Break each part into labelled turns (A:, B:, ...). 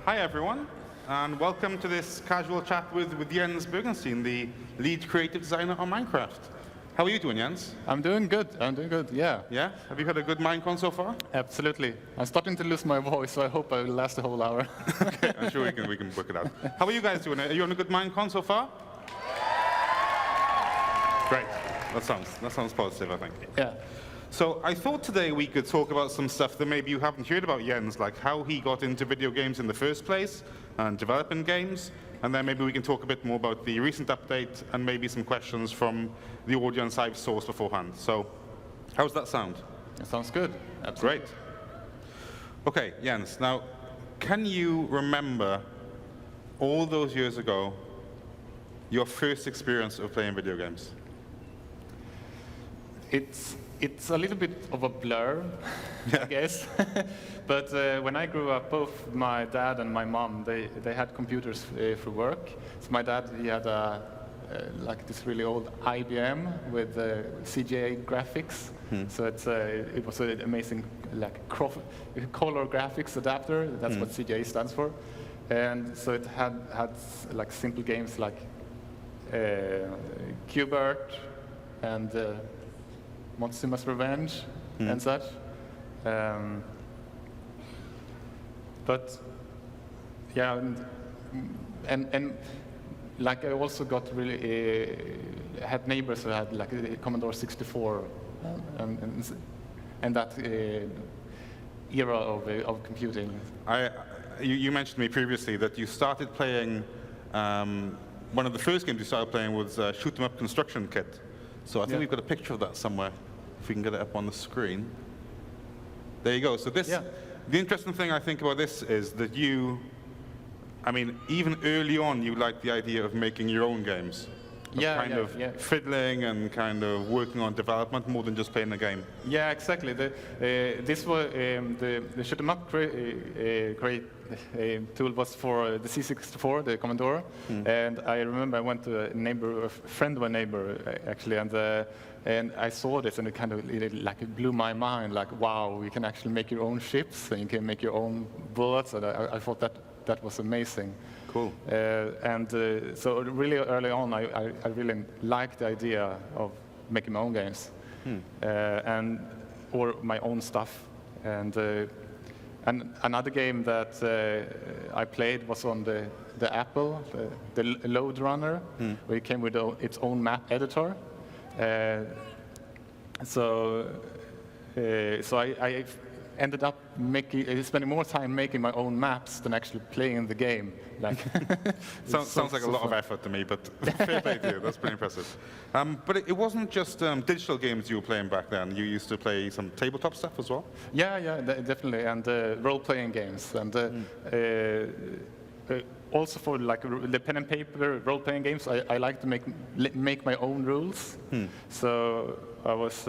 A: Hi, everyone, and welcome to this casual chat with Jens Bergenstein, the lead creative designer on Minecraft. How are you doing, Jens?
B: I'm doing good, yeah.
A: Yeah? Have you had a good MineCon so far?
B: Absolutely. I'm starting to lose my voice, so I hope I will last the whole hour.
A: Okay, I'm sure we can work it out. How are you guys doing? Are you on a good MineCon so far? Great. That sounds positive, I think.
B: Yeah.
A: So I thought today we could talk about some stuff that maybe you haven't heard about Jens, like how he got into video games in the first place and developing games, and then maybe we can talk a bit more about the recent update and maybe some questions from the audience I've sourced beforehand. So how's that sound?
B: It sounds good. Absolutely.
A: Great. Okay, Jens, now can you remember all those years ago your first experience of playing video games?
B: It's a little bit of a blur, I guess. But when I grew up, both my dad and my mom, they had computers for work. So my dad, he had like this really old IBM with CGA graphics. So it was an amazing like color graphics adapter. That's what CGA stands for. And so it had like simple games like Qbert and Montezuma's Revenge and such. But yeah, and like I also got really had neighbors who had like a Commodore 64 and that era of computing.
A: You mentioned to me previously that you started playing. One of the first games you started playing was Shoot 'em Up Construction Kit. So I think we've got a picture of that somewhere, if we can get it up on the screen. There you go. So this, the interesting thing I think about this is that I mean, even early on, you liked the idea of making your own games. Fiddling and kind of working on development more than just playing the game.
B: Yeah, exactly. This was the shoot 'em up tool was for the C64, the Commodore, and I remember I went to a friend of a neighbor actually, and I saw this, and it blew my mind. Like, wow, you can actually make your own ships, and you can make your own bullets, and I thought that was amazing.
A: Cool.
B: So really early on, I really liked the idea of making my own games, or my own stuff. And another game that I played was on the Apple, the Load Runner, where it came with its own map editor. So I ended up spending more time making my own maps than actually playing the game. Like,
A: sounds like a lot of effort to me, but fair play to you. That's pretty impressive. But it wasn't just digital games you were playing back then. You used to play some tabletop stuff as well?
B: Yeah, definitely, and role-playing games. And also for like the pen and paper role-playing games, I like to make my own rules. So I was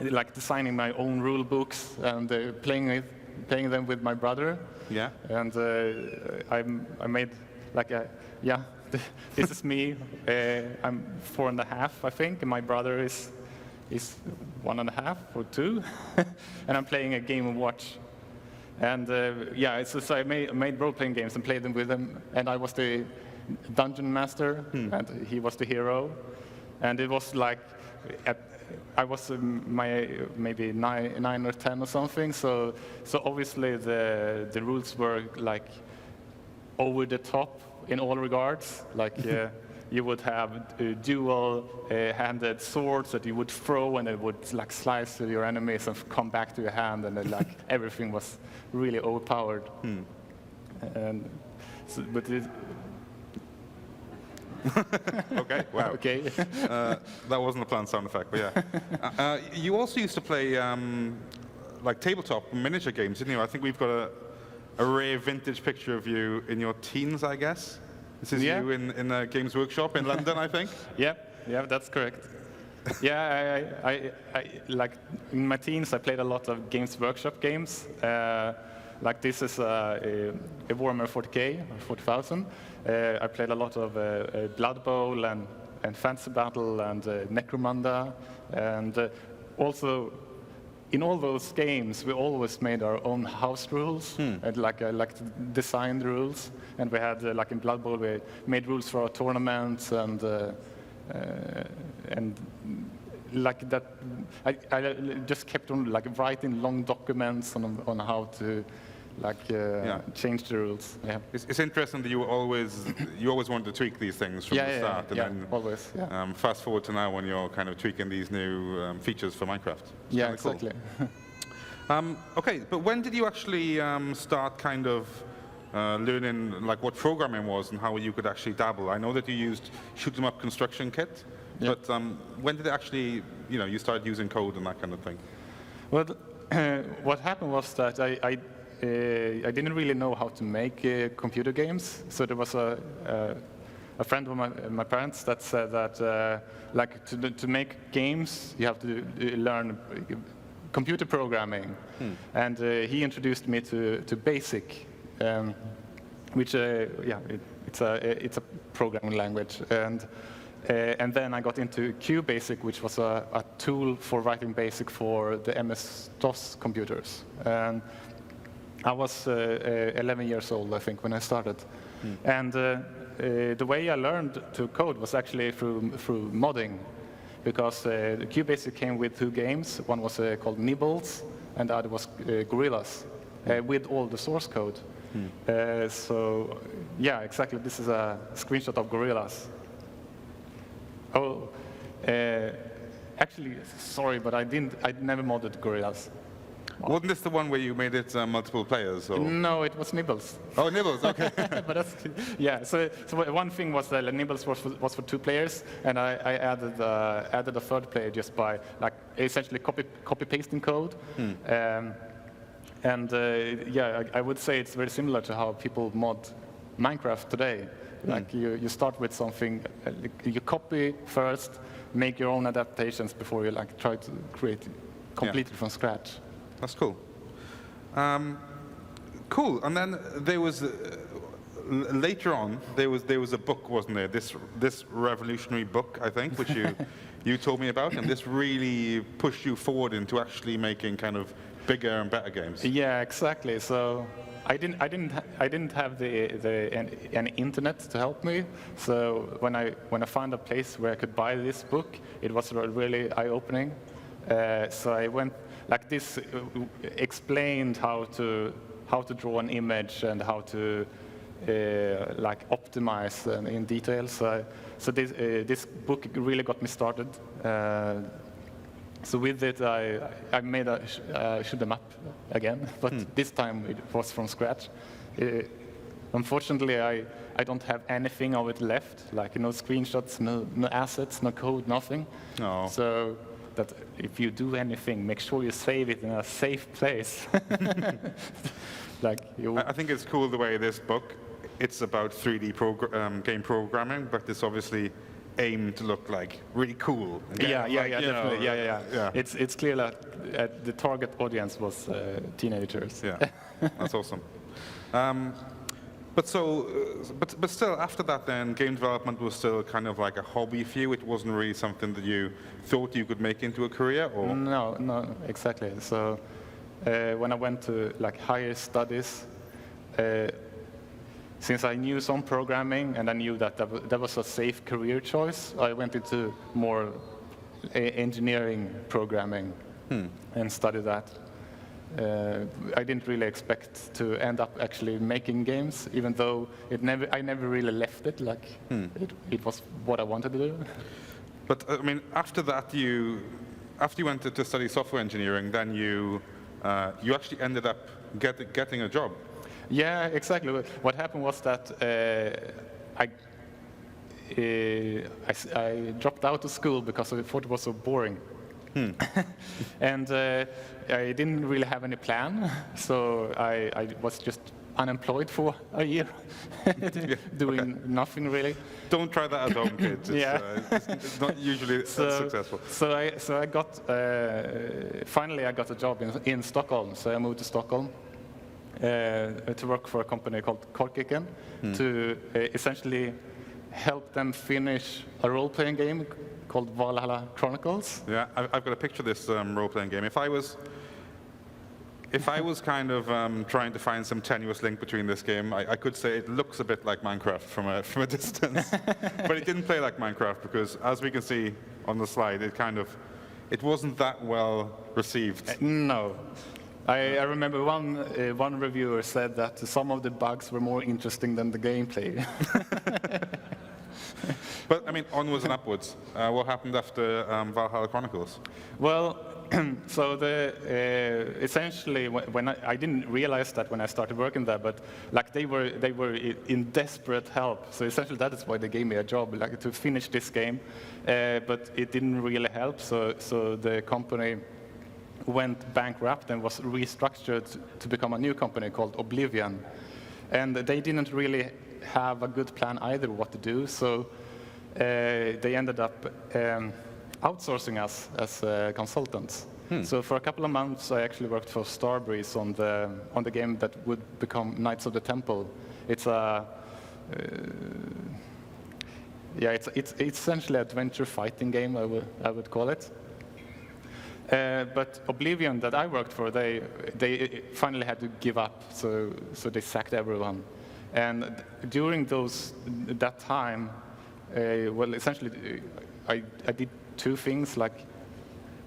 B: like designing my own rule books and playing them with my brother.
A: Yeah. And
B: I made like this is me. I'm 4.5, I think, and my brother is 1.5 or 2, and I'm playing a Game & Watch. And so I made role-playing games and played them with him, and I was the dungeon master, and he was the hero. And it was like I was maybe 9 or 10 or something. So obviously the rules were like over the top in all regards. Like you would have dual-handed swords that you would throw, and it would like slice to your enemies and come back to your hand, and then, like everything was really overpowered. And so, but
A: okay, wow.
B: Okay.
A: That wasn't a planned sound effect, but yeah. You also used to play like tabletop miniature games, didn't you? I think we've got a rare vintage picture of you in your teens, I guess. This is you in a Games Workshop in London, I think.
B: Yeah, that's correct. Yeah, I like in my teens I played a lot of Games Workshop games. Like this is a Warhammer 40K or 40,000. I played a lot of Blood Bowl and Fantasy Battle and Necromunda, and also in all those games, we always made our own house rules, and like designed rules. And we had, like in Blood Bowl, we made rules for our tournaments, and like that. I just kept on like writing long documents on how to change the rules. Yeah.
A: It's interesting that you always wanted to tweak these things from the start, and then
B: always. Yeah.
A: Fast forward to now when you're kind of tweaking these new features for Minecraft. It's
B: Yeah,
A: kinda cool.
B: exactly.
A: Okay, but when did you actually start kind of learning like what programming was and how you could actually dabble? I know that you used shoot 'em up construction kit, but when did it actually, you started using code and that kind of thing?
B: Well, what happened was that I didn't really know how to make computer games, so there was a friend of my parents that said that like to make games you have to learn computer programming, and he introduced me to BASIC, which it's a programming language, and then I got into QBasic, which was a tool for writing BASIC for the MS-DOS computers. And I was 11 years old, I think, when I started. And the way I learned to code was actually through modding, because the QBasic came with 2 games. One was called Nibbles, and the other was Gorillas, with all the source code. So, yeah, exactly. This is a screenshot of Gorillas. Oh, actually, sorry, but I never modded Gorillas.
A: Wasn't this the one where you made it multiple players? Or?
B: No, it was Nibbles.
A: Oh, Nibbles, okay.
B: But that's, yeah, so one thing was that Nibbles was for 2 players, and I added a 3rd player just by like essentially copy pasting code. I would say it's very similar to how people mod Minecraft today. Like you start with something, you copy first, make your own adaptations before you like try to create completely from scratch.
A: That's cool. Cool. And then there was later on there was a book, wasn't there? This revolutionary book, I think, which you told me about, and this really pushed you forward into actually making kind of bigger and better games.
B: Yeah, exactly. So I didn't have an internet to help me. So when I found a place where I could buy this book, it was really eye-opening. So I went. Like this explained how to draw an image and how to like optimize in detail. So this book really got me started. So with it, I made a shoot 'em up again, but this time it was from scratch. Unfortunately, I don't have anything of it left, like no screenshots, no assets, no code, nothing.
A: No.
B: So that if you do anything, make sure you save it in a safe place.
A: I think it's cool the way this book, it's about 3D game programming, but it's obviously aimed to look like really cool.
B: Definitely. Yeah. It's clear that the target audience was teenagers.
A: Yeah, that's awesome. But still, after that, then game development was still kind of like a hobby for you. It wasn't really something that you thought you could make into a career, or
B: no, exactly. So when I went to like higher studies, since I knew some programming and I knew that was a safe career choice, I went into more engineering programming and studied that. I didn't really expect to end up actually making games, even though I never really left it. Like it was what I wanted to do.
A: But I mean, after you went to study software engineering, then you actually ended up getting a job.
B: Yeah, exactly. What happened was that I dropped out of school because I thought it was so boring. And I didn't really have any plan, so I was just unemployed for a year, doing nothing really.
A: Don't try that at home, kids. It's not usually successful.
B: So I got finally I got a job in Stockholm. So I moved to Stockholm to work for a company called to essentially help them finish a role-playing game called Valhalla Chronicles.
A: Yeah, I've got a picture of this role-playing game. If I was kind of trying to find some tenuous link between this game, I could say it looks a bit like Minecraft from a distance, but it didn't play like Minecraft because, as we can see on the slide, it wasn't that well received.
B: No. I remember one reviewer said that some of the bugs were more interesting than the gameplay.
A: But I mean, onwards and upwards. What happened after Valhalla Chronicles?
B: Well, so essentially, when I didn't realize that when I started working there, but like they were in desperate help. So essentially, that is why they gave me a job, like to finish this game. But it didn't really help. So the company went bankrupt and was restructured to become a new company called Oblivion. And they didn't really have a good plan either what to do. So they ended up outsourcing us as consultants. So for a couple of months, I actually worked for Starbreeze on the game that would become Knights of the Temple. It's a it's essentially an adventure fighting game. I would call it. But Oblivion that I worked for, they finally had to give up. So they sacked everyone. And during that time, well, essentially, I did two things. Like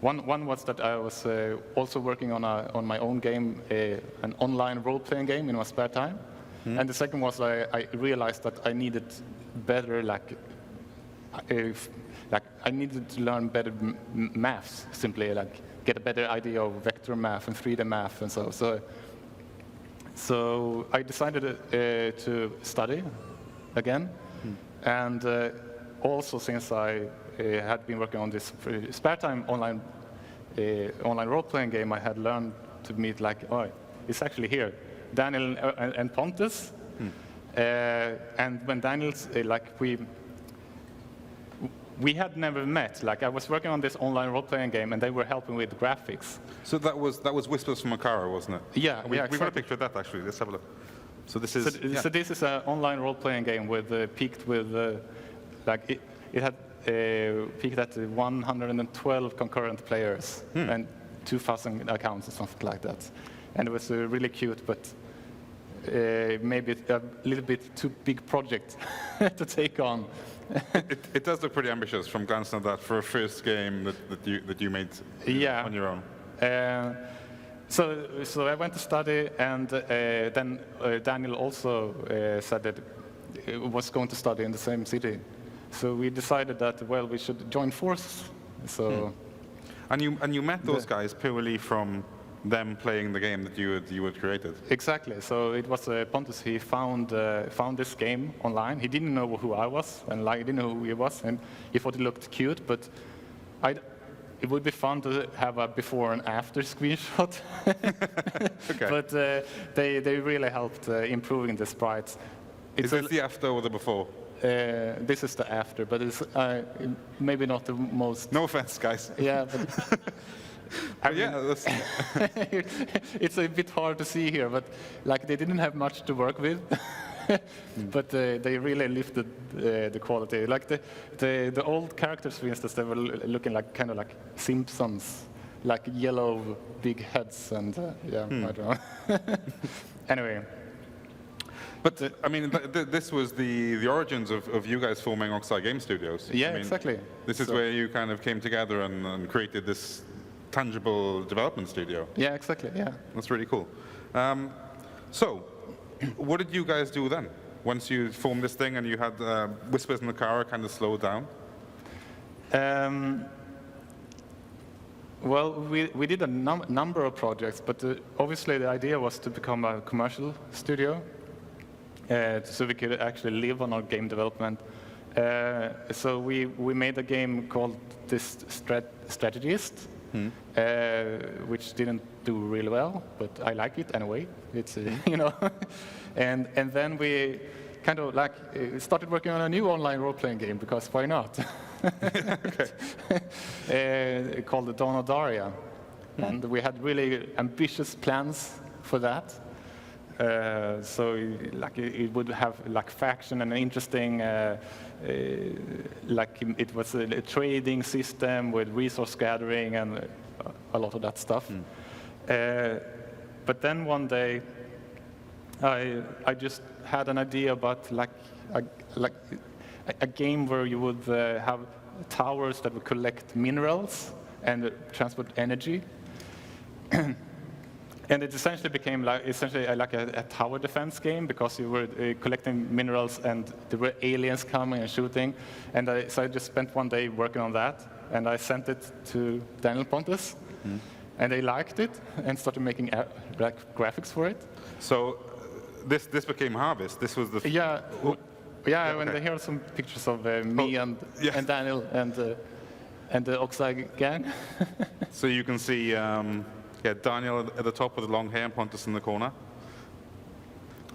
B: one was that I was also working on my own game, an online role-playing game in my spare time. And the second was I realized that I needed better, I needed to learn better maths, simply like get a better idea of vector math and 3D math and so. So I decided to study again, and also since I had been working on this spare time online role-playing game, I had learned to meet it's actually here, Daniel and Pontus, and when Daniel's we had never met. Like I was working on this online role-playing game, and they were helping with graphics.
A: So that was Whispers from Akara, wasn't it?
B: Yeah,
A: We've
B: exactly.
A: got a picture of that actually. Let's have a look. So this is.
B: So this is an online role-playing game with peaked with it had peaked at 112 concurrent players and 2,000 accounts or something like that, and it was really cute, but maybe a little bit too big project to take on.
A: It does look pretty ambitious from glancing at that for a first game that you made on your own.
B: So I went to study, and then Daniel also said that he was going to study in the same city. So we decided that, well, we should join forces. So,
A: and you met those guys purely from them playing the game that you had created.
B: Exactly. So it was Pontus. He found this game online. He didn't know who I was, and I didn't know who he was, and he thought it looked cute. But it would be fun to have a before and after screenshot.
A: Okay.
B: But they really helped improving the sprites.
A: Is this the after or the before?
B: This is the after, but it's maybe not the most.
A: No offense, guys.
B: Yeah, but. It's a bit hard to see here, but they didn't have much to work with, but they really lifted the quality. Like the old characters, for instance, they were looking kind of like Simpsons, like yellow big heads, and I don't know. Anyway.
A: But I mean, this was the origins of you guys forming Oxide Game Studios.
B: Yeah,
A: I mean,
B: exactly.
A: This is where you kind of came together and created this tangible development studio.
B: Yeah, exactly, yeah.
A: That's really cool. So, what did you guys do then? Once you formed this thing and you had Whispers in the car kind of slowed down?
B: Well, we did a number of projects, but obviously the idea was to become a commercial studio, so we could actually live on our game development. So we made a game called This Strategist, which didn't do really well, but I like it anyway. It's and then we kind of started working on a new online role-playing game, because why not? Called Dawn of Daria, and we had really ambitious plans for that. So like it would have like faction and interesting, like it was a trading system with resource gathering and a lot of that stuff. But then one day, I just had an idea about like a game where you would have towers that would collect minerals and transport energy. And it essentially became like a tower defense game because you were collecting minerals and there were aliens coming and shooting. And so I just spent one day working on that, and I sent it to Daniel Pontus, and they liked it and started making graphics for it.
A: So this became Harvest. This was the
B: Yeah, yeah.
A: okay.
B: And here are some pictures of me and Daniel and the Oxide gang.
A: So you can see Daniel at the top with the long hair and Pontus in the corner.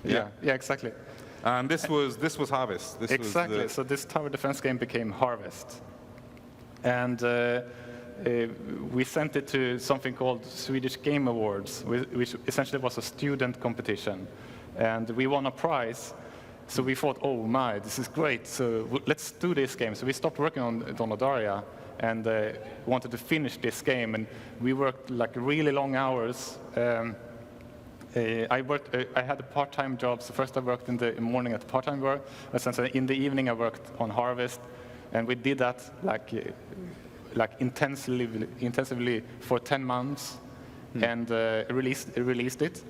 B: Yeah, exactly.
A: And this was Harvest. This
B: Exactly. So this tower defense game became Harvest, and we sent it to something called Swedish Game Awards, which essentially was a student competition, and we won a prize. So we thought, oh my, this is great. So let's do this game. So we stopped working on Donodaria and wanted to finish this game, and we worked like really long hours. I had a part-time job. So first I worked in the morning at part-time work, and then in the evening I worked on Harvest, and we did that like intensively for 10 months, and released it,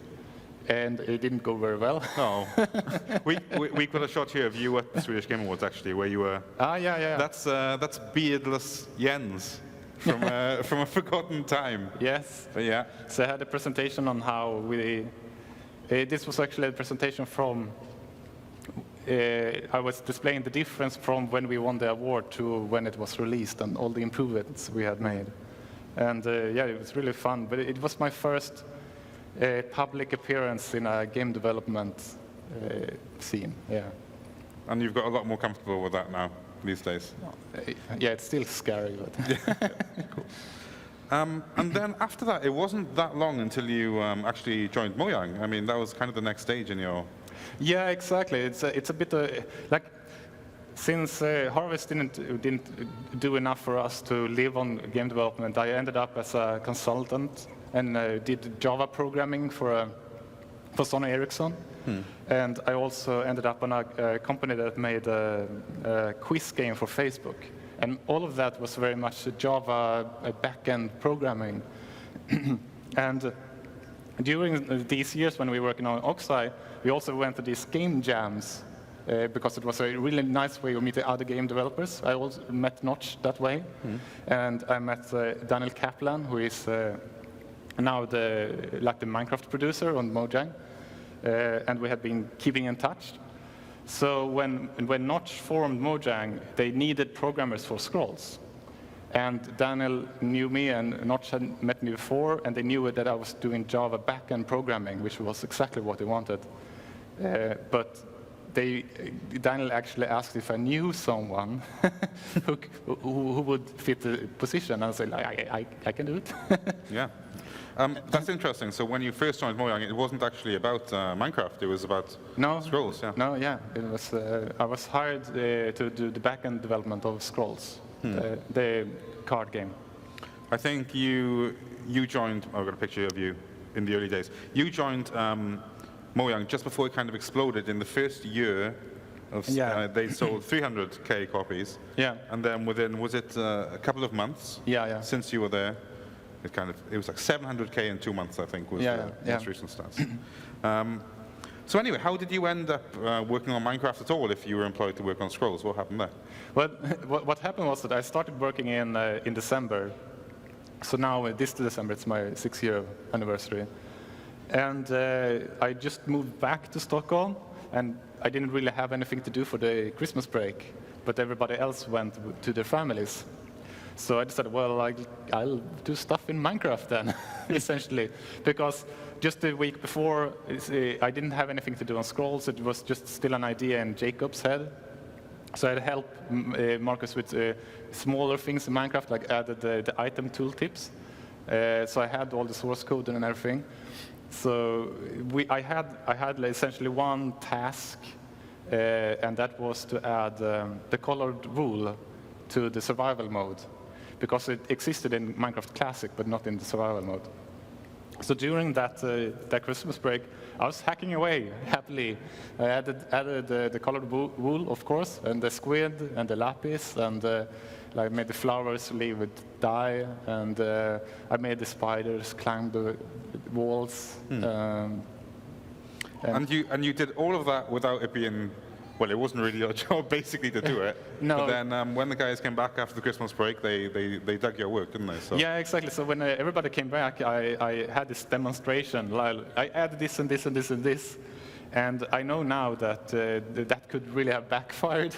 B: and it didn't go very well.
A: No, we got a shot here of you at the Swedish Game Awards actually, where you were.
B: Yeah.
A: That's beardless Jens from a forgotten time.
B: Yes.
A: But yeah.
B: So I had a presentation on how we. This was actually a presentation from. I was displaying the difference from when we won the award to when it was released and all the improvements we had made. And it was really fun. But it was my first public appearance in a game development scene. Yeah.
A: And you've got a lot more comfortable with that now these days.
B: Yeah, it's still scary, but.
A: Cool. And then after that, it wasn't that long until you actually joined Mojang. I mean, that was kind of the next stage in your.
B: Yeah, exactly. It's a bit like since Harvest didn't do enough for us to live on game development, I ended up as a consultant and did Java programming for Sony Ericsson. And I also ended up on a company that made a quiz game for Facebook. And all of that was very much Java backend programming. And during these years when we were working on Oxeye, we also went to these game jams because it was a really nice way of meeting other game developers. I also met Notch that way. And I met Daniel Kaplan, who is now the Minecraft producer on Mojang. And we had been keeping in touch. So when Notch formed Mojang, they needed programmers for Scrolls. And Daniel knew me, and Notch had met me before, and they knew that I was doing Java backend programming, which was exactly what they wanted. But Daniel actually asked if I knew someone who would fit the position, and I said, I can do it.
A: Yeah. That's interesting. So when you first joined Mojang, it wasn't actually about Minecraft. It was about Scrolls. Yeah.
B: No, yeah. It was. I was hired to do the backend development of Scrolls, the card game.
A: I think you joined. I've got a picture of you in the early days. You joined Mojang just before it kind of exploded. In the first year of, they sold 300,000 copies. Yeah. And then within, was it a couple of months?
B: Yeah.
A: Since you were there. It was like 700,000 in 2 months, I think, was the most recent stats. So anyway, how did you end up working on Minecraft at all if you were employed to work on Scrolls? What happened there?
B: Well, what happened was that I started working in December. So now, this December, it's my 6-year anniversary. And I just moved back to Stockholm, and I didn't really have anything to do for the Christmas break, but everybody else went to their families. So I decided, well, I'll do stuff in Minecraft then, essentially. Because just the week before, I didn't have anything to do on Scrolls. It was just still an idea in Jacob's head. So I'd help Marcus with smaller things in Minecraft, like added the item tooltips. So I had all the source code and everything. So I had essentially one task, and that was to add the colored wool to the survival mode, because it existed in Minecraft Classic, but not in the survival mode. So during that Christmas break, I was hacking away happily. I added the colored wool, of course, and the squid and the lapis, and I made the flowers leave with dye, and I made the spiders climb the walls.
A: And you did all of that without it being, well, it wasn't really your job basically to do it.
B: No.
A: But then when the guys came back after the Christmas break, they dug your work, didn't they? So.
B: Yeah, exactly. So when everybody came back, I had this demonstration. Like, I added this and this and this and this. And I know now that that could really have backfired.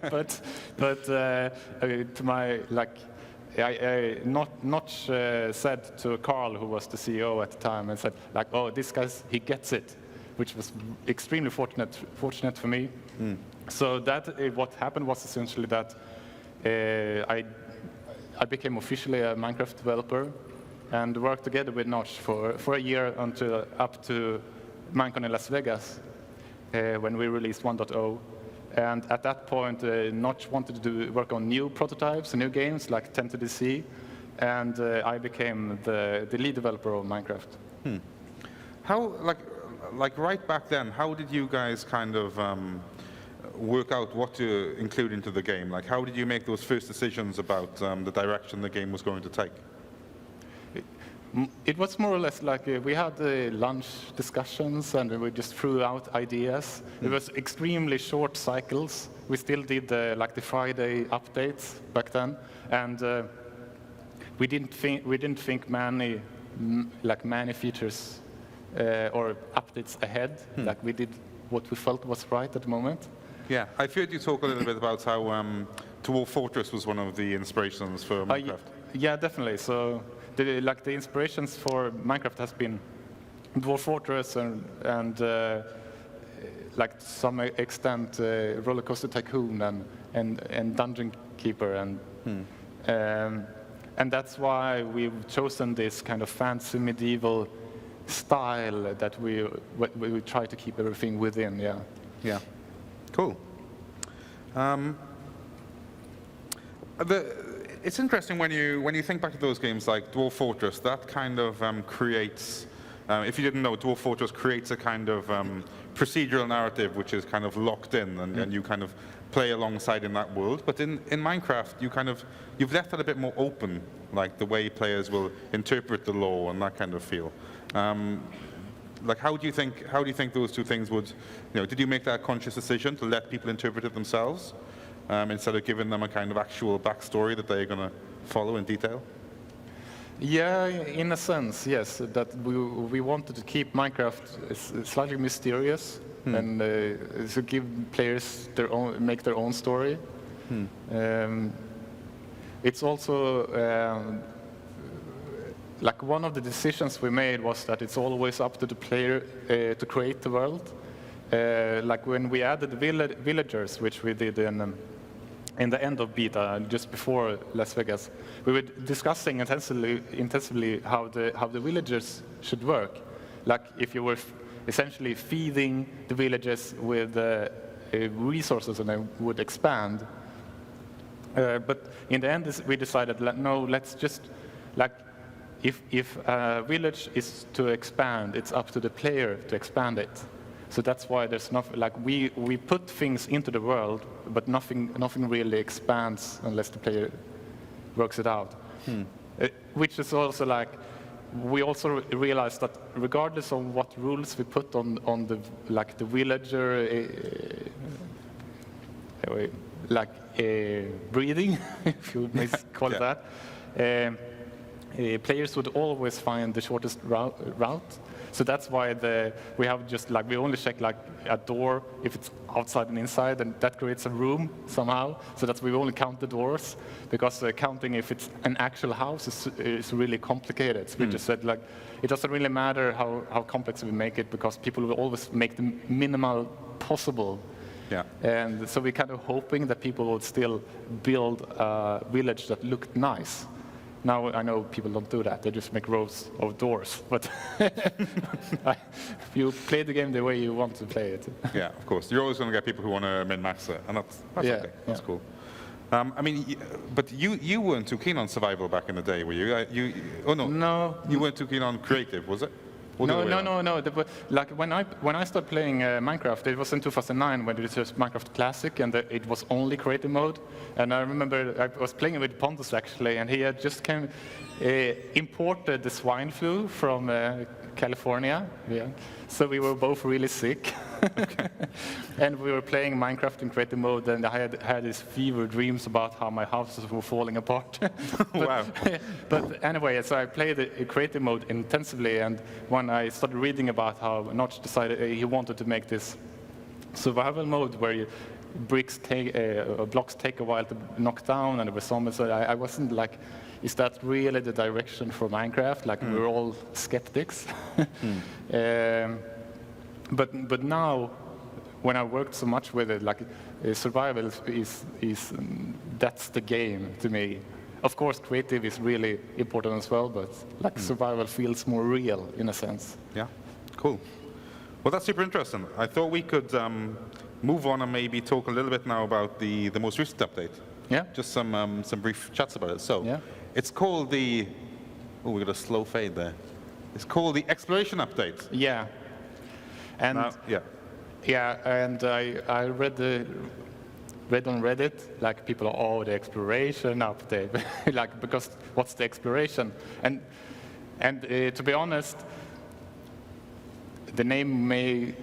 B: but to my, like, I Notch said to Carl, who was the CEO at the time, and said, like, oh, this guy, he gets it, which was extremely fortunate for me. So what happened was essentially that I became officially a Minecraft developer and worked together with Notch for a year until up to MINECON in Las Vegas, when we released 1.0. And at that point, Notch wanted to work on new prototypes and new games like 10 to the Sea, and I became the lead developer of Minecraft.
A: How, like right back then, how did you guys kind of work out what to include into the game? Like, how did you make those first decisions about the direction the game was going to take?
B: It was more or less like we had lunch discussions, and we just threw out ideas. It was extremely short cycles. We still did like the Friday updates back then, and we didn't think many features or updates ahead. Like, we did what we felt was right at the moment.
A: Yeah, I've heard you talk a little bit about how Dwarf Fortress was one of the inspirations for Minecraft.
B: Yeah, definitely. So the inspirations for Minecraft has been Dwarf Fortress and like to some extent Roller Coaster Tycoon and Dungeon Keeper, and that's why we've chosen this kind of fancy medieval style that we try to keep everything within. Yeah.
A: Cool. It's interesting when you think back to those games like Dwarf Fortress. That kind of creates. If you didn't know, Dwarf Fortress creates a kind of procedural narrative which is kind of locked in, and you kind of play alongside in that world. But in Minecraft, you've left it a bit more open, like the way players will interpret the lore and that kind of feel. Like, how do you think those two things would, did you make that conscious decision to let people interpret it themselves instead of giving them a kind of actual backstory that they're going to follow in detail?
B: Yeah, in a sense, yes. That we wanted to keep Minecraft slightly mysterious and to give players make their own story. It's also like one of the decisions we made was that it's always up to the player to create the world. Like when we added villagers, which we did in the end of beta, just before Las Vegas, we were discussing intensively how the villagers should work. Like if you were essentially feeding the villagers with resources and they would expand. But in the end, we decided, no, let's just, like, if a village is to expand, it's up to the player to expand it. So that's why there's nothing, like, we put things into the world, but nothing really expands unless the player works it out. Which is also like, we also realized that regardless of what rules we put on the villager breeding, if you may call it that, players would always find the shortest route. So that's why we have just like, we only check like a door if it's outside and inside, and that creates a room somehow. So that's, we only count the doors, because counting if it's an actual house is really complicated. So we just said, like, it doesn't really matter how complex we make it, because people will always make the minimal possible.
A: Yeah.
B: And so we're kind of hoping that people will still build a village that looked nice. Now I know people don't do that. They just make rows of doors. But you play the game the way you want to play it.
A: Yeah, of course. You're always going to get people who want to min-max it, and that's
B: Yeah,
A: okay. That's
B: yeah.
A: cool. I mean, but you weren't too keen on survival back in the day, were you? Oh no.
B: No.
A: You weren't too keen on creative, was it? Or the
B: No,
A: other way
B: no,
A: around?
B: no, no. Like when I started playing Minecraft, it was in 2009 when it was Minecraft Classic, and it was only creative mode. And I remember I was playing with Pontus actually, and he had just imported the swine flu from California. Yeah. So we were both really sick. And we were playing Minecraft in creative mode, and I had these fever dreams about how my houses were falling apart.
A: Wow.
B: But anyway, so I played the creative mode intensively, and when I started reading about how Notch decided he wanted to make this survival mode where blocks take a while to knock down, and there were zombies, so I wasn't like, is that really the direction for Minecraft? Like, we're all skeptics. But now, when I worked so much with it, like survival is that's the game to me. Of course, creative is really important as well, but like survival feels more real in a sense.
A: Yeah, cool. Well, that's super interesting. I thought we could move on and maybe talk a little bit now about the most recent update.
B: Yeah.
A: Just some brief chats about it. So,
B: Yeah.
A: it's called the. Oh, we got a slow fade there. It's called the Exploration Update.
B: Yeah. And
A: Yeah.
B: yeah, and I read on Reddit, like people are, oh, the exploration update, like, because what's the exploration? And to be honest, the name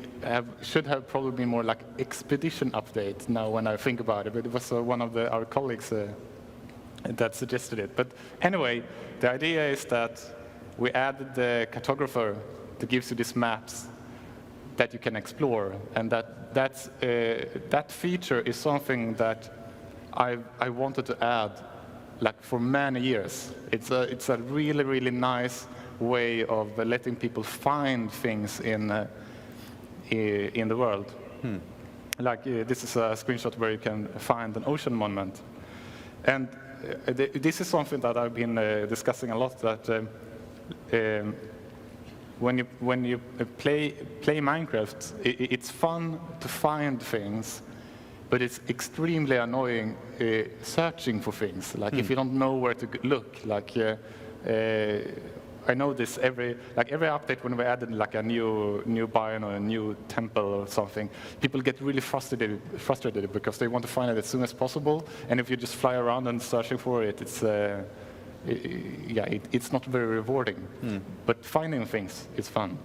B: should have probably been more like expedition update now when I think about it, but it was one of our colleagues that suggested it. But anyway, the idea is that we added the cartographer that gives you these maps that you can explore, and that feature is something that I wanted to add, like, for many years. It's a really, really nice way of letting people find things in the world. Like this is a screenshot where you can find an ocean monument, and this is something that I've been discussing a lot. That when you play Minecraft, it's fun to find things, but it's extremely annoying searching for things. Like if you don't know where to look. Like I know this every update when we added like a new biome or a new temple or something, people get really frustrated because they want to find it as soon as possible. And if you just fly around and searching for it, it's not very rewarding. But finding things is fun.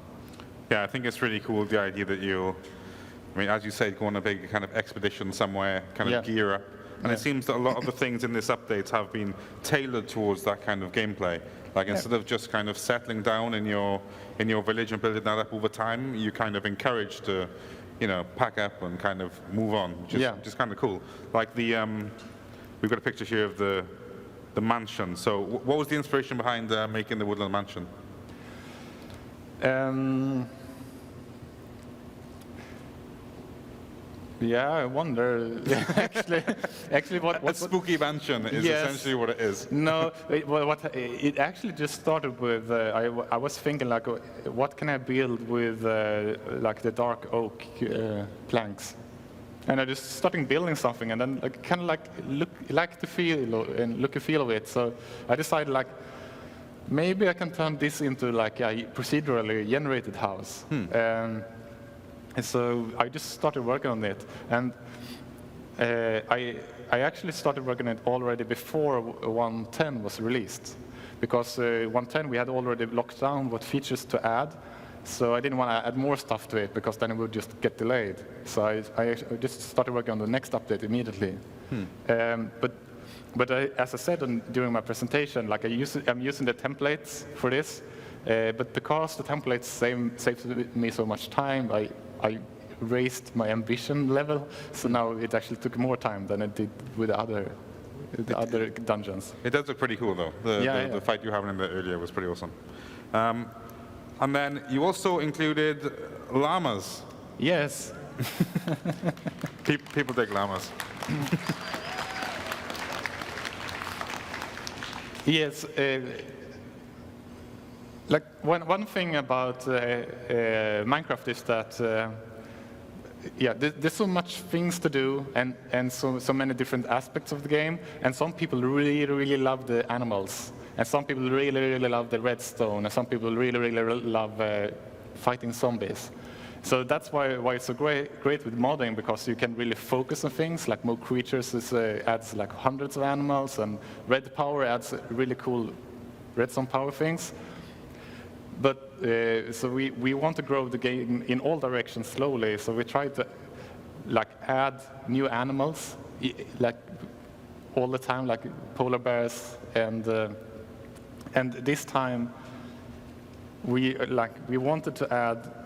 A: Yeah, I think it's really cool, the idea that I mean, as you said, go on a big kind of expedition somewhere, kind of gear up. And it seems that a lot of the things in this update have been tailored towards that kind of gameplay. Like instead of just kind of settling down in your village and building that up over time, you kind of encourage to, pack up and kind of move on. Just kind of cool. Like we've got a picture here of the mansion. So what was the inspiration behind making the woodland mansion?
B: Yeah, I wonder. actually, what
A: A spooky mansion is essentially what it is.
B: No, it actually just started with. I was thinking like, what can I build with like the dark oak planks, and I just started building something, and then like kind of like look the feel of it. So I decided like, maybe I can turn this into like a procedurally generated house. And so I just started working on it, and I actually started working on it already before 1.10 was released, because 1.10 we had already locked down what features to add, so I didn't want to add more stuff to it because then it would just get delayed. So I just started working on the next update immediately. But as I said during my presentation, like I'm using the templates for this, but because the templates save me so much time, I raised my ambition level, so now it actually took more time than it did with the other dungeons.
A: It does look pretty cool, though. The fight you were having in there earlier was pretty awesome. And then you also included llamas.
B: Yes.
A: People dig llamas.
B: Yes, like one thing about Minecraft is that there's so much things to do and so many different aspects of the game, and some people really love the animals, and some people really love the redstone, and some people really love fighting zombies. So that's why it's so great with modding, because you can really focus on things. Like more creatures adds like hundreds of animals, and red power adds really cool redstone power things. But so we want to grow the game in all directions slowly. So we try to like add new animals like all the time, like polar bears, and this time we wanted to add.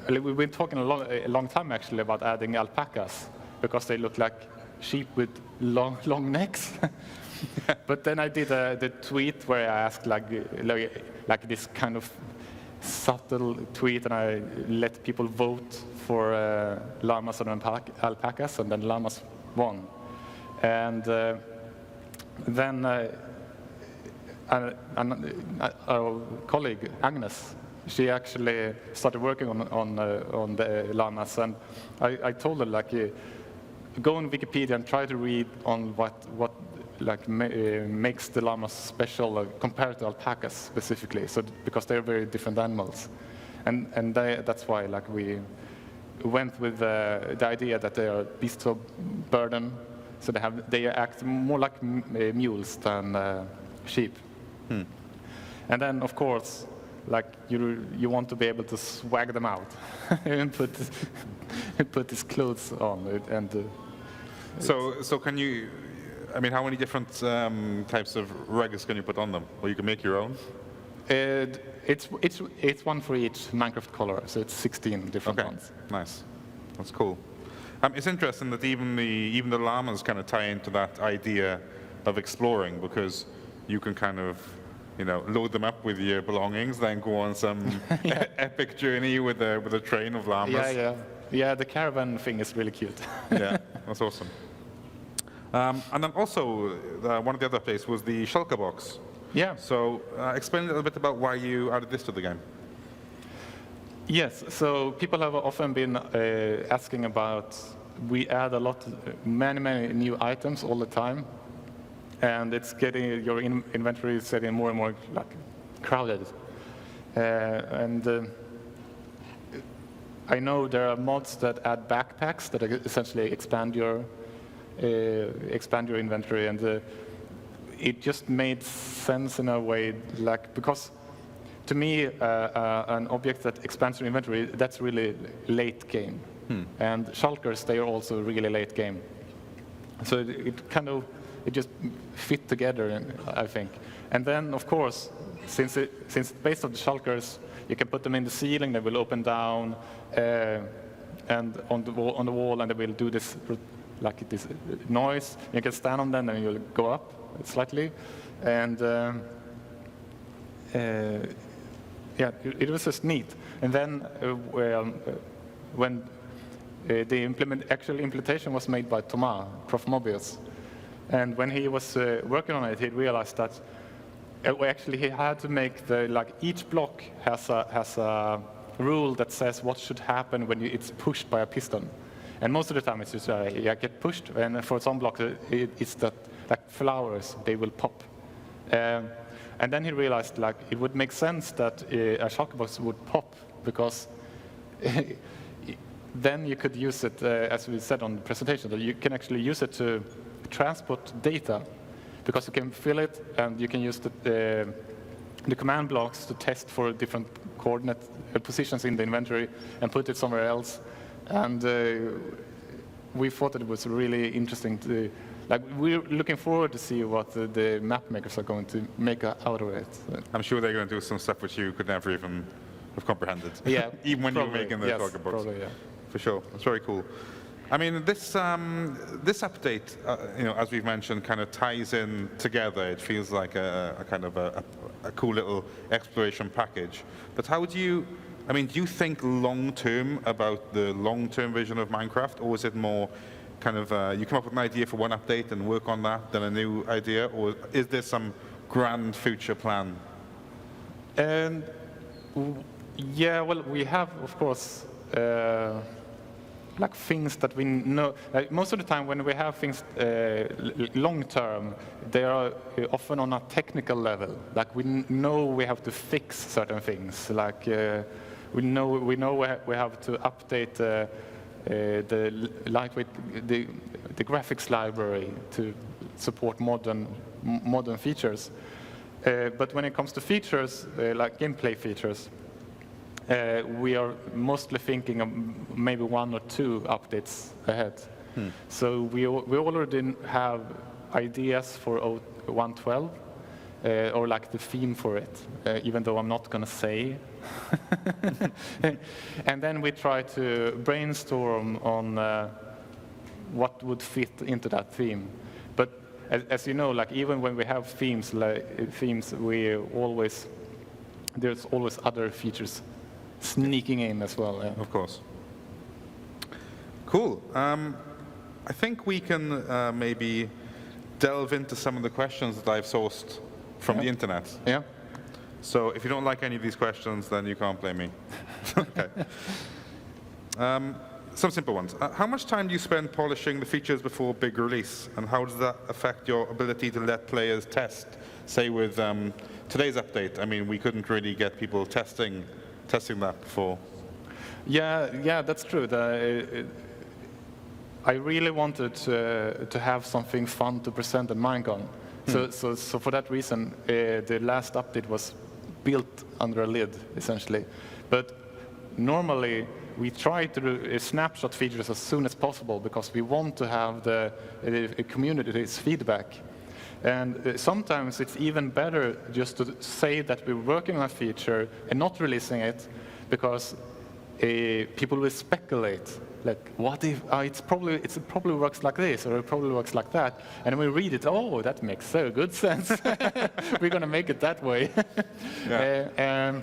B: We've been talking a long time actually about adding alpacas, because they look like sheep with long necks. But then I did the tweet where I asked like this kind of subtle tweet, and I let people vote for llamas and alpacas, and then llamas won. And then our colleague Agnes, she actually started working on the llamas, and I told her like, go on Wikipedia and try to read on what like makes the llamas special compared to alpacas specifically. So because they're very different animals, and that's why like we went with the idea that they are beasts of burden, so they act more like mules than sheep. And then of course, like you want to be able to swag them out and put his clothes on and.
C: So can you? I mean, how many different types of rugs can you put on them? Or you can make your own?
B: It's one for each Minecraft color, so it's 16 different ones.
C: Nice, that's cool. It's interesting that even the llamas kind of tie into that idea of exploring, because you can kind of, load them up with your belongings, then go on some epic journey with a train of llamas.
B: Yeah. The caravan thing is really cute.
C: Yeah, that's awesome. And then also, one of the other updates was the shulker box.
B: Yeah.
C: So explain a little bit about why you added this to the game.
B: Yes, so people have often been asking about, we add many new items all the time, and it's getting, your inventory is getting more and more like crowded. I know there are mods that add backpacks that essentially expand your inventory, and it just made sense in a way, like, because to me, an object that expands your inventory, that's really late game. And shulkers, they are also really late game. So it just fit together, I think. And then, of course, since it's based on the shulkers, you can put them in the ceiling, they will open down, and on the wall, and they will do this like this noise. You can stand on them, and you'll go up slightly. And it was just neat. And then when the actual implementation was made by Thomas, Prof. Mobius, and when he was working on it, he realized that actually he had to make each block has a rule that says what should happen when it's pushed by a piston. And most of the time it's just get pushed, and for some blocks it's that like flowers, they will pop. And then he realized it would make sense that a shulker box would pop, because then you could use it, as we said on the presentation, that you can actually use it to transport data, because you can fill it, and you can use the command blocks to test for different coordinate positions in the inventory and put it somewhere else. And we thought that it was really interesting to, we're looking forward to see what the map makers are going to make out of it.
C: I'm sure they're going to do some stuff which you could never even have comprehended.
B: Yeah,
C: even when
B: probably,
C: you were making the shulker box.
B: Probably, yeah.
C: For sure, it's very cool. I mean, this update, as we've mentioned, kind of ties in together. It feels like a kind of a cool little exploration package. But how do you think long-term about the long-term vision of Minecraft, or is it more kind of you come up with an idea for one update and work on that, then a new idea, or is there some grand future plan?
B: And yeah, well, we have, of course, like things that we know. Like most of the time, when we have things long term, they are often on a technical level. Like we know we have to fix certain things. Like we know we have to update the lightweight the graphics library to support modern features. But when it comes to features, like gameplay features, we are mostly thinking of maybe 1 or 2 updates ahead. So we already have ideas for 1.12, or like the theme for it, even though I'm not going to say. And then we try to brainstorm on what would fit into that theme. But as you know, like even when we have themes, there's always other features sneaking in as well. Yeah.
C: Of course. Cool. I think we can maybe delve into some of the questions that I've sourced from the internet.
B: Yeah.
C: So if you don't like any of these questions, then you can't blame me. Okay. Some simple ones. How much time do you spend polishing the features before big release? And how does that affect your ability to let players test? Say with today's update, I mean, we couldn't really get people testing that before.
B: Yeah, that's true. I really wanted to have something fun to present at MINECON. So for that reason, the last update was built under a lid, essentially. But normally, we try to do snapshot features as soon as possible because we want to have the community's feedback. And sometimes it's even better just to say that we're working on a feature and not releasing it, because people will speculate, like, what if it probably works like this, or it probably works like that, and when we read it, oh, that makes so good sense. We're going to make it that way.
C: Yeah.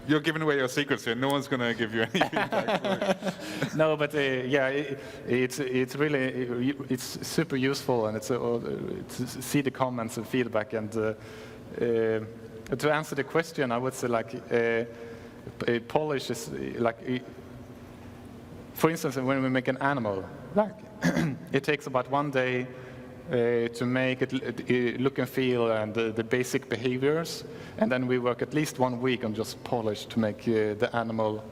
C: You're giving away your secrets here. No one's going to give you any feedback.
B: No, but yeah, it's really super useful, and it's to see the comments and feedback. And to answer the question, I would say like polish is like, for instance, when we make an animal, like it takes about 1 day to make it look and feel and the basic behaviors, and then we work at least 1 week on just polish to make the animal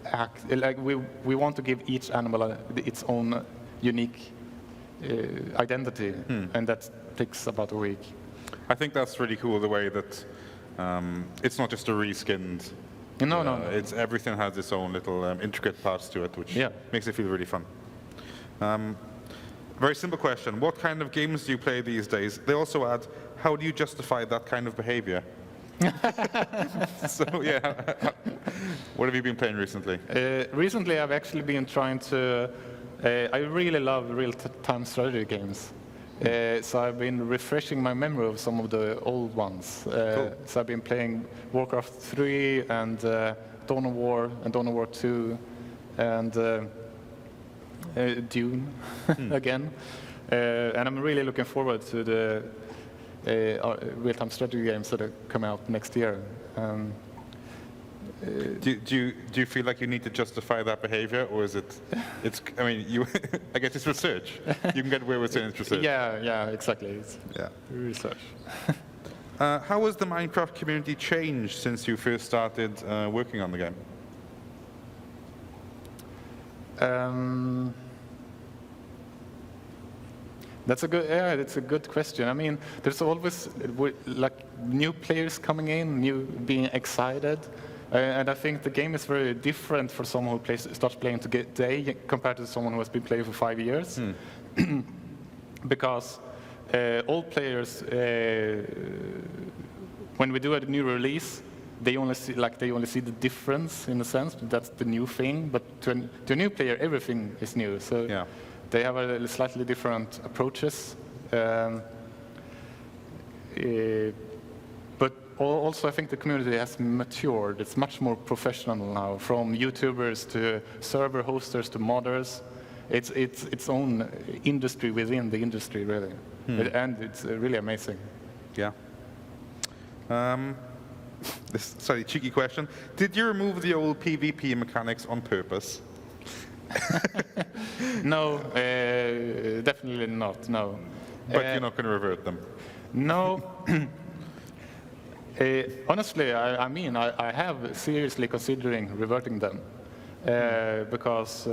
B: act. Like we want to give each animal its own unique identity, and that takes about a week.
C: I think that's really cool, the way that it's not just a reskinned.
B: No.
C: It's everything has its own little intricate parts to it, which makes it feel really fun. Very simple question. What kind of games do you play these days? They also add, how do you justify that kind of behavior? So, yeah. What have you been playing recently?
B: Recently, I've actually been trying to... I really love real-time strategy games. So I've been refreshing my memory of some of the old ones.
C: Cool.
B: So I've been playing Warcraft 3 and Dawn of War and Dawn of War 2 and Dune again. And I'm really looking forward to the real-time strategy games that come out next year.
C: Do you feel like you need to justify that behavior, or is it? I mean, I guess it's research. You can get away with saying it's research.
B: Yeah, exactly. It's research.
C: How has the Minecraft community changed since you first started working on the game?
B: That's a good question. I mean, there's always like new players coming in, being excited. And I think the game is very different for someone who starts playing today compared to someone who has been playing for 5 years. Because old players, when we do a new release, they only see the difference in a sense. That's the new thing. But to a new player, everything is new. So they have a slightly different approaches. But also, I think the community has matured. It's much more professional now, from YouTubers to server hosters to modders. It's its own industry within the industry, really. And it's really amazing.
C: Yeah. Sorry, cheeky question. Did you remove the old PvP mechanics on purpose?
B: No, definitely not, no.
C: But you're not going to revert them?
B: No. Honestly, I have seriously considering reverting them because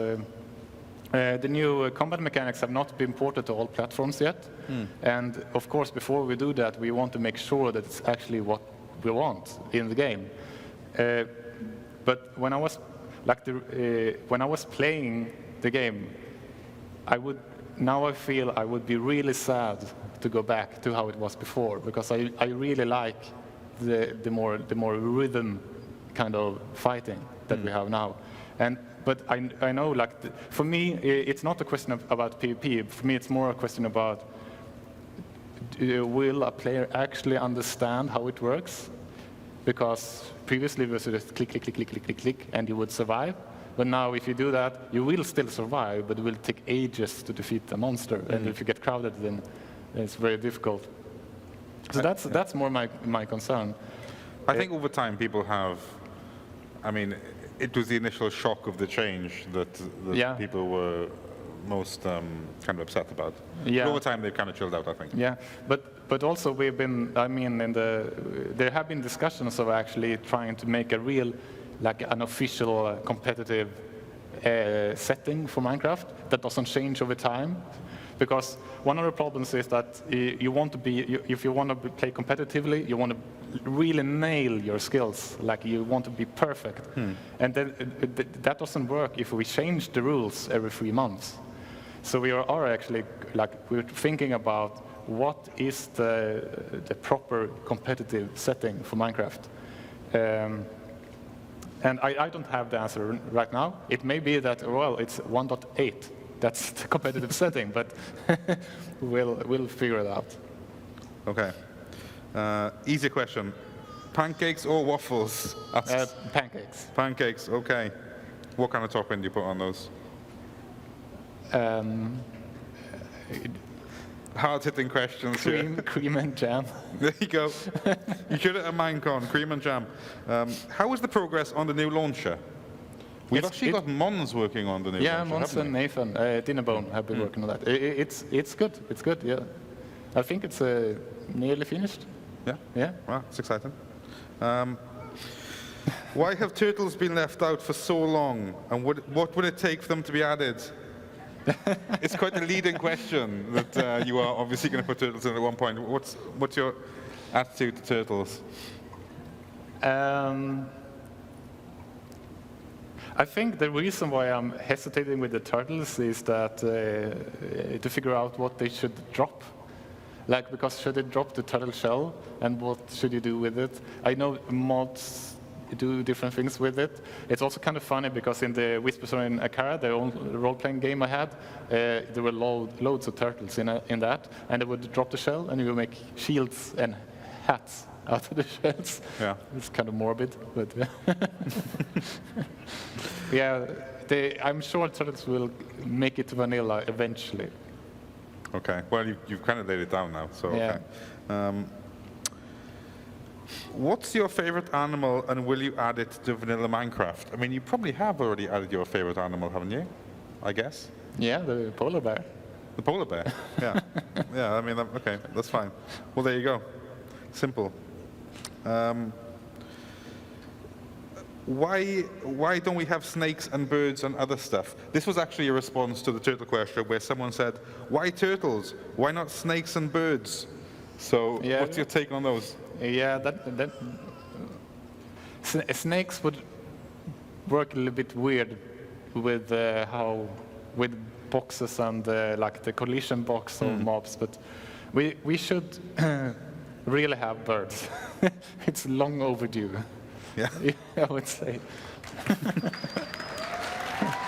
B: the new combat mechanics have not been ported to all platforms yet. And of course, before we do that, we want to make sure that it's actually what we want in the game. But when I was when I was playing the game, I feel I would be really sad to go back to how it was before, because I really like the more rhythm kind of fighting that we have now. But I know, like, for me, it's not a question about PvP. For me, it's more a question about will a player actually understand how it works? Because previously it was just click, click, click, click, click, click, click, and you would survive. But now, if you do that, you will still survive, but it will take ages to defeat the monster. And if you get crowded, then it's very difficult. So that's more my concern.
C: I think over time people have, I mean, it was the initial shock of the change that people were most kind of upset about.
B: Yeah.
C: But over time they've kind of chilled out, I think.
B: Yeah, but also we've been, I mean, there have been discussions of actually trying to make a real, like an official competitive setting for Minecraft that doesn't change over time. Because one of the problems is that you want to be, if you want to play competitively, you want to really nail your skills, like you want to be perfect. And then, that doesn't work if we change the rules every 3 months. So we are actually, like, we're thinking about what is the proper competitive setting for Minecraft. And I don't have the answer right now. It may be that, well, it's 1.8. That's the competitive setting, but we'll figure it out.
C: Okay. Easy question. Pancakes or waffles?
B: Pancakes.
C: Pancakes, okay. What kind of topping do you put on those? Hard-hitting questions here.
B: Cream and jam.
C: There you go. You should have a MINECON, cream and jam. How is the progress on the new launcher? We've actually got Mons working on the new launcher.
B: Yeah, Mons and Nathan, Dinnerbone have been working on that. It's good, yeah. I think it's nearly finished.
C: Yeah?
B: Yeah.
C: Well, it's exciting. Why have turtles been left out for so long, and what would it take for them to be added? It's quite a leading question that you are obviously going to put turtles in at one point. What's your attitude to turtles?
B: I think the reason why I'm hesitating with the turtles is that to figure out what they should drop. Like, because should they drop the turtle shell, and what should you do with it? I know mods do different things with it. It's also kind of funny because in the Whispers in Akara, the old role-playing game I had, there were loads of turtles in that, and they would drop the shell, and you would make shields and hats out of the shells.
C: Yeah.
B: It's kind of morbid, but yeah, I'm sure turtles will make it to vanilla eventually.
C: Okay. Well, you've kind of laid it down now, so
B: Yeah.
C: okay. What's your favorite animal, and will you add it to vanilla Minecraft? I mean, you probably have already added your favorite animal, haven't you? I guess.
B: Yeah, the polar bear.
C: The polar bear. Yeah. Yeah. I mean, okay, that's fine. Well, there you go. Simple. Why don't we have snakes and birds and other stuff? This was actually a response to the turtle question where someone said, why turtles? Why not snakes and birds? So
B: Yeah.
C: what's your take on those?
B: Yeah, snakes would work a little bit weird with with boxes and like the collision box of mobs, but we should really have birds. It's long overdue.
C: Yeah.
B: I would say.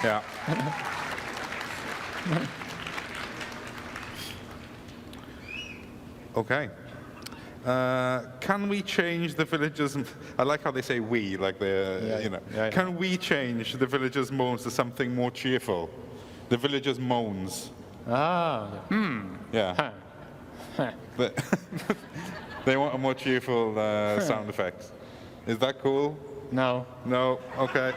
C: Yeah. Okay. Can we change the villagers? I like how they say "we," like they're, you know.
B: Yeah.
C: Can we change the villagers' moans to something more cheerful? The villagers' moans.
B: Ah.
C: Yeah.
B: Huh.
C: The- They want a more cheerful sound effect. Is that cool?
B: No.
C: No? Okay.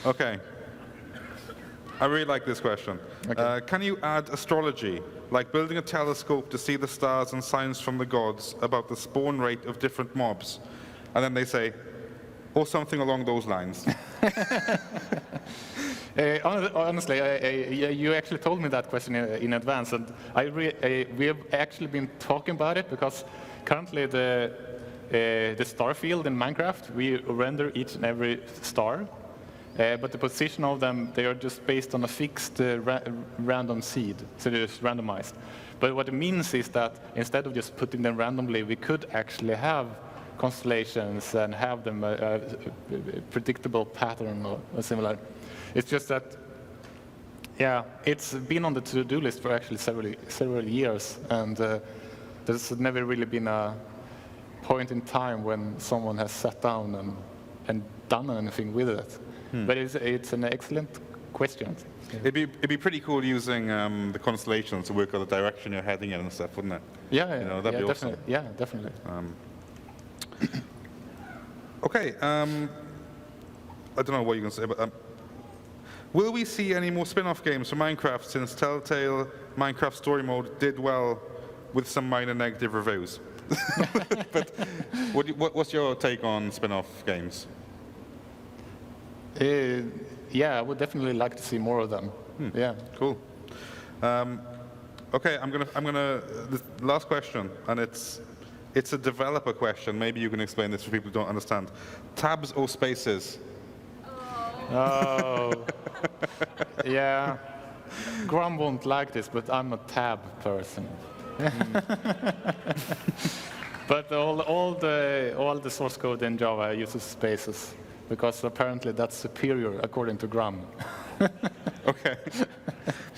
C: Okay. I really like this question.
B: Okay.
C: Can you add astrology, like building a telescope to see the stars and signs from the gods about the spawn rate of different mobs? And then they say, or something along those lines.
B: Honestly, you actually told me that question in advance, and we have actually been talking about it because currently the star field in Minecraft, we render each and every star, but the position of them, they are just based on a fixed random seed, so they're just randomized. But what it means is that instead of just putting them randomly, we could actually have constellations and have them a predictable pattern or similar. It's just that, yeah, it's been on the to-do list for actually several years, and there's never really been a point in time when someone has sat down and done anything with it. But it's an excellent question.
C: It'd be pretty cool using the constellations to work out the direction you're heading in and stuff, wouldn't it?
B: Yeah,
C: You know, that'd be awesome.
B: definitely. Yeah, definitely.
C: Okay, I don't know what you're going to say, but will we see any more spin-off games for Minecraft since Telltale Minecraft Story Mode did well with some minor negative reviews? But what's your take on spin-off games?
B: Yeah, I would definitely like to see more of them. Yeah.
C: Cool. Okay, I'm gonna. The last question, and it's a developer question. Maybe you can explain this for people who don't understand. Tabs or spaces?
B: Oh. Yeah. Grum won't like this, but I'm a tab person. But all the source code in Java uses spaces, because apparently that's superior according to Grum.
C: Okay.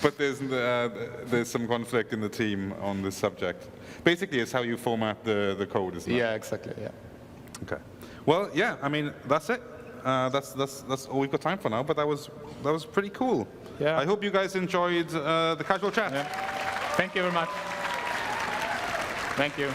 C: But there's some conflict in the team on this subject. Basically, it's how you format the code, isn't it?
B: Yeah, exactly. Yeah.
C: Okay. Well, yeah. I mean, that's it. That's all we've got time for now. But that was pretty cool.
B: Yeah.
C: I hope you guys enjoyed the casual chat.
B: Yeah. Thank you very much. Thank you.